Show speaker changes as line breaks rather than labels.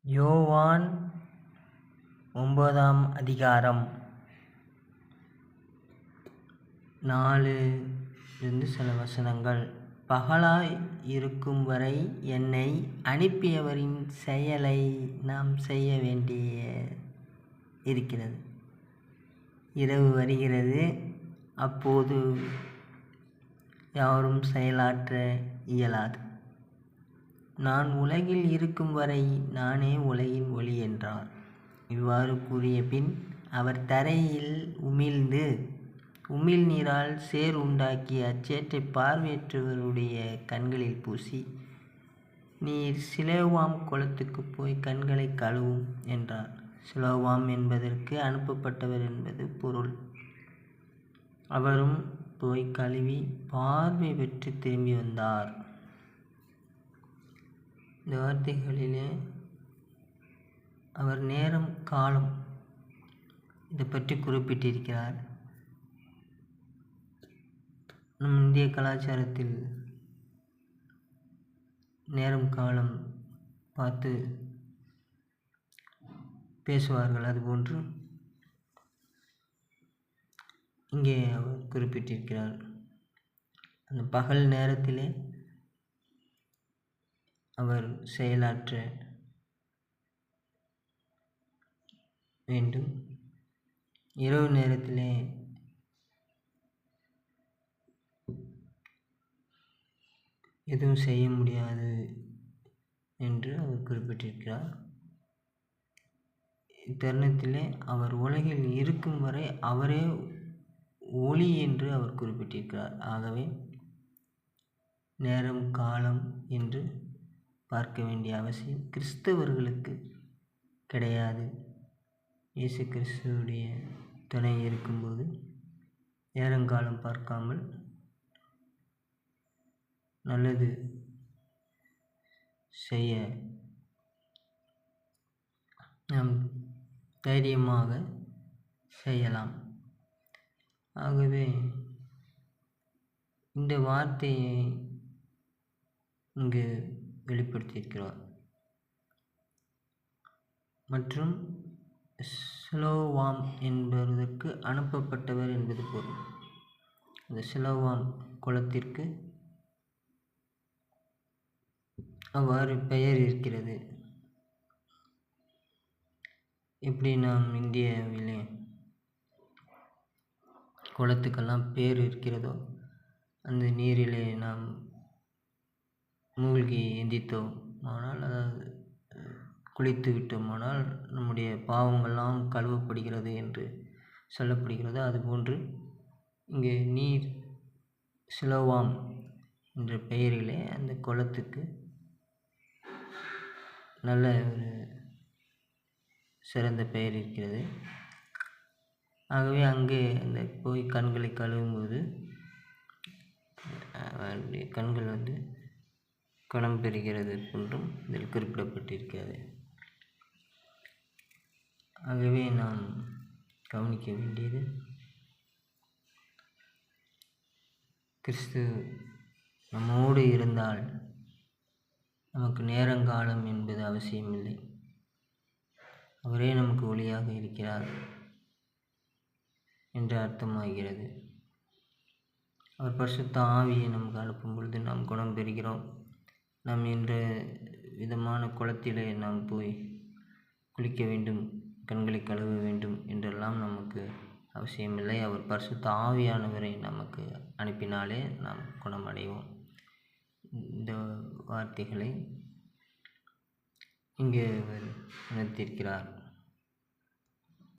யோவான் 9ஆம் அதிகாரம் 4 சில வசனங்கள். பகலாய் இருக்கும் வரை என்னை அனுப்பியவரின் செயலை நாம் செய்ய வேண்டிய இருக்கிறது. இரவு வருகிறது, அப்போது யாரும் செயலாற்ற இயலாது. நான் உலகில் இருக்கும் வரை நானே உலகின் ஒளி என்றார். இவ்வாறு கூறிய பின் அவர் தரையில் உமிழ்நீரால் சேர் உண்டாக்கி அச்சேற்றை பார்வையற்றவருடைய கண்களில் பூசி, நீர் சிலோவாம் குளத்துக்குப் போய் கண்களை கழுவும் என்றார். சிலோவாம் என்பதற்கு அனுப்பப்பட்டவர் என்பது பொருள். அவரும் போய் கழுவி பார்வை பெற்று திரும்பி வந்தார். இந்த வார்த்தைகளிலே அவர் நேரம் காலம் இதை பற்றி குறிப்பிட்டிருக்கிறார். நம் இந்திய கலாச்சாரத்தில் நேரம் காலம் பார்த்து பேசுவார்கள். அதுபோன்று இங்கே அவர் குறிப்பிட்டிருக்கிறார். அந்த பகல் நேரத்திலே அவர் செயலாற்ற வேண்டும், இரவு நேரத்திலே எதுவும் செய்ய முடியாது என்று அவர் குறிப்பிட்டிருக்கிறார். இத்தருணத்திலே அவர் உலகில் இருக்கும் வரை அவரே ஒளி என்று அவர் குறிப்பிட்டிருக்கிறார். ஆகவே நேரம் காலம் என்று பார்க்க வேண்டிய அவசியம் கிறிஸ்தவர்களுக்கு கிடையாது. இயேசு கிறிஸ்துவுடைய துணை இருக்கும்போது நேரங்காலம் பார்க்காமல் நல்லது செய்ய நாம் தைரியமாக செய்யலாம். ஆகவே இந்த வார்த்தையை இங்கு வெளிப்படுத்தியிருக்கிறார். மற்றும் சிலோவாம் என்பதற்கு அனுப்பப்பட்டவர் என்பது பொருள். இந்த சிலோவாம் குளத்திற்கு அவ்வாறு பெயர் இருக்கிறது. எப்படி நாம் இந்தியாவிலே குளத்துக்கெல்லாம் பேர் இருக்கிறதோ, அந்த நீரிலே நாம் மூழ்கி எந்தித்தோம் ஆனால், அதாவது குளித்து விட்டோமானால் நம்முடைய பாவங்கள்லாம் கழுவப்படுகிறது என்று சொல்லப்படுகிறது. அதுபோன்று இங்கே நீர் சிலோவாம் என்ற பெயரிலே அந்த குளத்துக்கு நல்ல ஒரு சிறந்த பெயர் இருக்கிறது. ஆகவே அங்கே அந்த போய் கண்களை கழுவும்போது கண்கள் குணம் பெறுகிறது என்றும் இதில் குறிப்பிடப்பட்டிருக்கிறது. ஆகவே நாம் கவனிக்க வேண்டியது, கிறிஸ்து நம்மோடு இருந்தால் நமக்கு நேரங்காலம் என்பது அவசியமில்லை. அவரே நமக்கு ஒளியாக இருக்கிறார் என்று அர்த்தமாகிறது. அவர் பரிசுத்த ஆவியை நமக்கு அனுப்பும் பொழுது நாம் குணம் பெறுகிறோம். நாம் என்ற விதமான குளத்திலே நாம் போய் குளிக்க வேண்டும், கண்களை கழுவ வேண்டும் என்றெல்லாம் நமக்கு அவசியமில்லை. அவர் பரிசுத்த ஆவியானவரை நமக்கு அனுப்பினாலே நாம் குணமடைவோம். இந்த வார்த்தைகளை இங்கே அவர் உணர்த்தியிருக்கிறார்.